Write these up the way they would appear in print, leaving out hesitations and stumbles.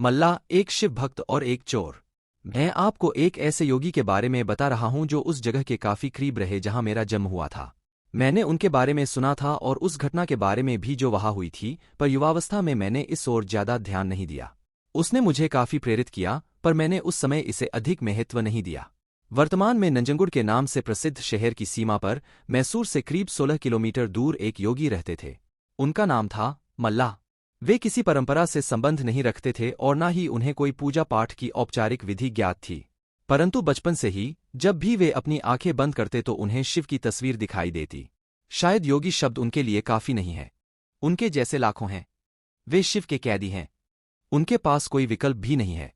मल्लाह, एक शिव भक्त और एक चोर। मैं आपको एक ऐसे योगी के बारे में बता रहा हूं जो उस जगह के काफी करीब रहे जहां मेरा जन्म हुआ था। मैंने उनके बारे में सुना था और उस घटना के बारे में भी जो वहां हुई थी, पर युवावस्था में मैंने इस ओर ज्यादा ध्यान नहीं दिया। उसने मुझे काफी प्रेरित किया, पर मैंने उस समय इसे अधिक महत्व नहीं दिया। वर्तमान में नंजनगुड के नाम से प्रसिद्ध शहर की सीमा पर मैसूर से करीब 16 किलोमीटर दूर एक योगी रहते थे। उनका नाम था मल्लाह। वे किसी परंपरा से संबंध नहीं रखते थे और न ही उन्हें कोई पूजा पाठ की औपचारिक विधि ज्ञात थी, परंतु बचपन से ही जब भी वे अपनी आंखें बंद करते तो उन्हें शिव की तस्वीर दिखाई देती। शायद योगी शब्द उनके लिए काफी नहीं है। उनके जैसे लाखों हैं। वे शिव के कैदी हैं। उनके पास कोई विकल्प भी नहीं है।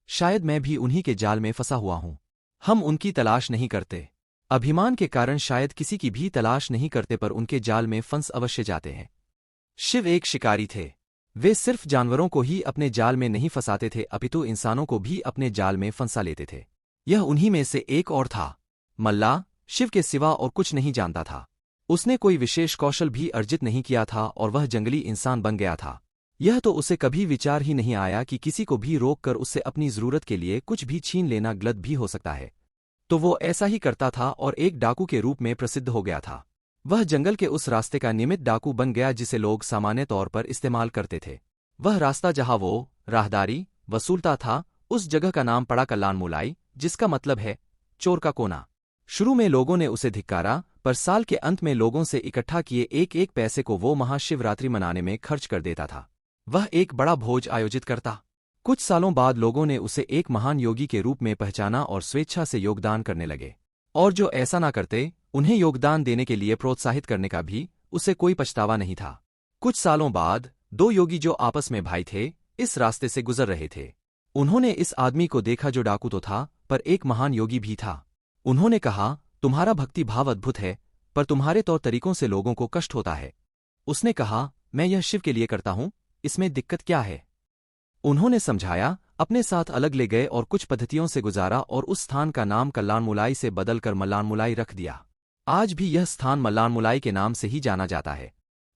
शायद मैं भी उन्हीं के जाल में फंसा हुआ हूं। हम उनकी तलाश नहीं करते। अभिमान के कारण शायद किसी की भी तलाश नहीं करते, पर उनके जाल में फंस अवश्य जाते हैं। शिव एक शिकारी थे। वे सिर्फ जानवरों को ही अपने जाल में नहीं फंसाते थे, अपितु इंसानों को भी अपने जाल में फंसा लेते थे। यह उन्हीं में से एक और था। मल्लाह शिव के सिवा और कुछ नहीं जानता था। उसने कोई विशेष कौशल भी अर्जित नहीं किया था और वह जंगली इंसान बन गया था। यह तो उसे कभी विचार ही नहीं आया कि किसी को भी रोककर उससे अपनी जरूरत के लिए कुछ भी छीन लेना गलत भी हो सकता है। तो वो ऐसा ही करता था और एक डाकू के रूप में प्रसिद्ध हो गया था। वह जंगल के उस रास्ते का नियमित डाकू बन गया जिसे लोग सामान्य तौर पर इस्तेमाल करते थे। वह रास्ता जहां वो राहदारी वसूलता था, उस जगह का नाम पड़ा कल्लान मुलाई, जिसका मतलब है चोर का कोना। शुरू में लोगों ने उसे धिक्कारा, पर साल के अंत में लोगों से इकट्ठा किए एक एक पैसे को वो महाशिवरात्रि मनाने में खर्च कर देता था। वह एक बड़ा भोज आयोजित करता। कुछ सालों बाद लोगों ने उसे एक महान योगी के रूप में पहचाना और स्वेच्छा से योगदान करने लगे। और जो ऐसा ना करते, उन्हें योगदान देने के लिए प्रोत्साहित करने का भी उसे कोई पछतावा नहीं था। कुछ सालों बाद दो योगी जो आपस में भाई थे, इस रास्ते से गुजर रहे थे। उन्होंने इस आदमी को देखा जो डाकू तो था, पर एक महान योगी भी था। उन्होंने कहा, तुम्हारा भक्ति भाव अद्भुत है, पर तुम्हारे तौर तरीकों से लोगों को कष्ट होता है। उसने कहा, मैं यह शिव के लिए करता हूं, इसमें दिक्कत क्या है? उन्होंने समझाया, अपने साथ अलग ले गए और कुछ पद्धतियों से गुजारा और उस स्थान का नाम कल्लान मुलाई से बदलकर मल्लान मुलाई रख दिया। आज भी यह स्थान मल्लान मुलाई के नाम से ही जाना जाता है।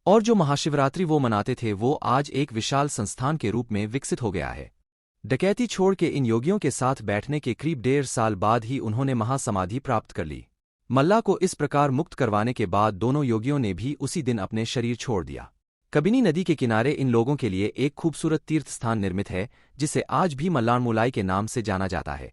और जो महाशिवरात्रि वो मनाते थे वो आज एक विशाल संस्थान के रूप में विकसित हो गया है। डकैती छोड़ के इन योगियों के साथ बैठने के करीब 1.5 साल बाद ही उन्होंने महासमाधि प्राप्त कर ली। मल्लाह को इस प्रकार मुक्त करवाने के बाद दोनों योगियों ने भी उसी दिन अपने शरीर छोड़ दिया। कबिनी नदी के किनारे इन लोगों के लिए एक खूबसूरत तीर्थ स्थान निर्मित है, जिसे आज भी मल्लान मुलाई के नाम से जाना जाता है।